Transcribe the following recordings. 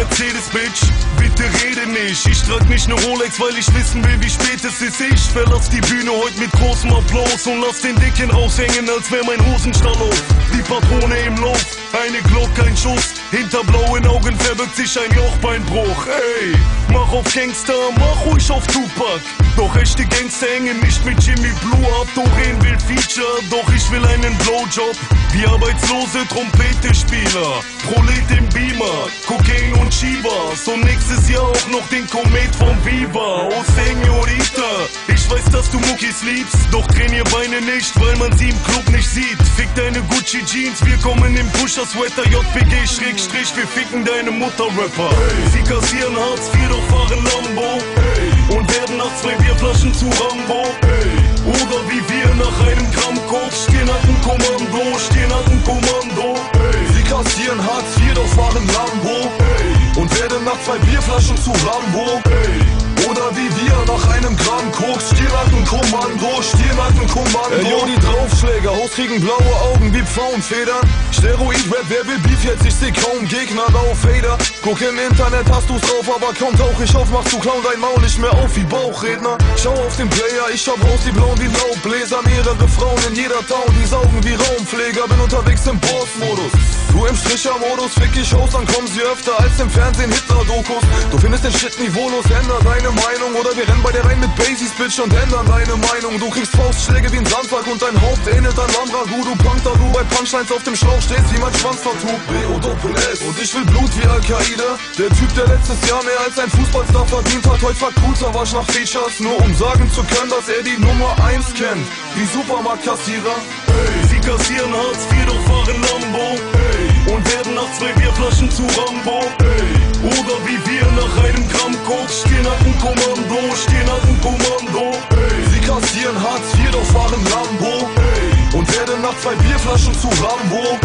Mercedes, Bitch. Bitte rede nicht, ich trag nicht ne Rolex, weil ich wissen will, wie spät es ist. Ich verlass die Bühne heute mit großem Applaus und lass den Dicken raushängen, als wär mein Hosenstall auf. Die Patrone im Lauf, eine Glock, ein Schuss. Hinter blauen Augen verbirgt sich ein Jochbeinbruch. Ey, mach auf Gangster, mach ruhig auf Tupac. Doch echte Gangster hängen nicht mit Jimmy Blue ab. Doreen will Feature, doch ich will einen Blowjob. Wie arbeitslose Trompetespieler, Prolet im Beamer, Kokain und Chivas. Und nächstes Jahr auch noch den Komet vom Viva. Oh Señorita, ich weiß, dass du Muckis liebst, doch trainier Beine nicht, weil man sie im Club nicht sieht. Fick deine Gucci Jeans, wir kommen im Pusher-Sweater. JPG Schrägstrich, wir ficken deine Mutter-Rapper. Sie kassieren Hartz IV, doch fahren Lambo. Und werden nach 2 Bierflaschen zu Rambo. Oder wie wir nach einem Gramm Koks stehen an dem Kommando, stehen an dem Kommando. Sie kassieren Hartz IV, doch fahren Lambo. Und werden nach 2 Bierflaschen zu Rambo. Oder wie wir nach einem Gramm Koks Stirnackenkommando, Stirnackenkommando. Ey, yo, die Draufschläger, Haus kriegen blaue Augen wie Pfauenfedern. Steroid-Rap, wer will Beef jetzt? Ich seh kaum Gegner, Laufräder. Guck im Internet, hast du's drauf, aber kaum tauch ich auf, machst du Clown dein Maul nicht mehr auf wie Bauchredner. Schau auf den Player, ich schau raus, die blauen wie Laubbläser. Mehrere Frauen in jeder Town, die saugen wie Raumpfleger. Bin unterwegs im Boss-Modus. Du im Stricher-Modus, fick ich aus, dann kommen sie öfter als im Fernsehen Hitler-Dokus. Du findest den Shit niveaulos, änder deine Meinung. Oder wir rennen bei dir rein mit Basies, Bitch, und ändern deine Meinung. Du kriegst Faustschläge wie ein Sandsack und dein Haupt ähnelt an Lamragu. Du Panther, du bei Punchlines auf dem Schlauch stehst wie mein Schwanztattoo. B-O-Doppel-S und ich will Blut wie Al-Qaida. Der Typ, der letztes Jahr mehr als ein Fußballstar verdient hat, heute fragt Wasch nach Features, nur um sagen zu können, dass er die Nummer 1 kennt. Wie Supermarktkassierer. Sie kassieren Hartz IV, doch fahren Lambo. Und werden nach 2 Bierflaschen zu Rambo. Oder wie wir nach einem Gramm Koks stehen an dem Kommando, stehen an dem Kommando. Sie kassieren Hartz IV, doch fahren Lambo. Und werden nach 2 Bierflaschen zu Rambo.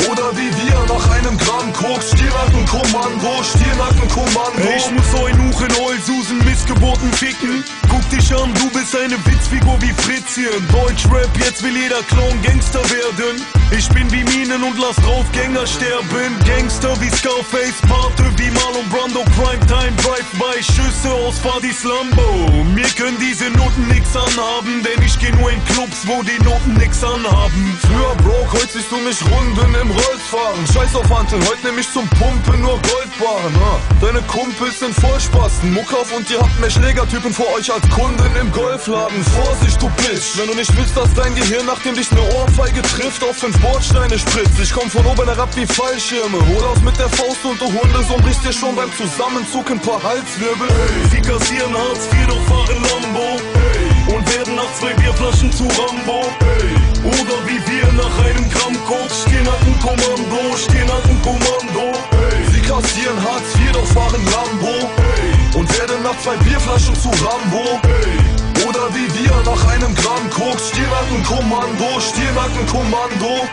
Oder wie wir nach einem Gramm Koks Stirnackenkommando, Stirnackenkommando. Ich muss euren Huchenheulsusen Missgeburten ficken. Guck dich an, du bist eine Witzfigur wie Fritzchen. Deutschrap, jetzt will jeder Clown Gangster werden. Ich bin wie Minen und lass Draufgänger sterben. Gangster wie Scarface, Pate wie Marlon Brando. Primetime, Drive-by, Schüsse aus Fadis Lambo. Mir können diese Noten nix anhaben, denn ich geh nur in Clubs, wo die Noten nix anhaben. Früher broke, heute siehst du mich Runden im Rolls fahren. Scheiß auf Hanteln, heute nehm ich zum Pumpen nur Goldbarren. Deine Kumpels sind Vollspasten, Muck auf und ihr habt mehr Schlägertypen vor euch als Kunden im Golfladen. Vorsicht, du Bitch, wenn du nicht willst, dass dein Gehirn, nachdem dich ne Ohrfeige trifft, auf 5 Bordsteine spritzt. Ich komm von oben herab wie Fallschirme, hol aus mit der Faust und du Hundesohn brichst dir schon beim Zusammenzug ein paar Halswirbel. Sie kassieren Hartz IV, doch fahren Lambo. Und werden nach 2 Bierflaschen zu Rambo. Oder wie wir nach einem Gramm Koks stehen an dem Kommando, stehen an dem Kommando. Sie kassieren Hartz IV, doch fahren Lambo. Und werden nach 2 Bierflaschen zu Rambo. Oder wie wir nach einem Gramm Koks Stirnackenkommando, Stirnackenkommando.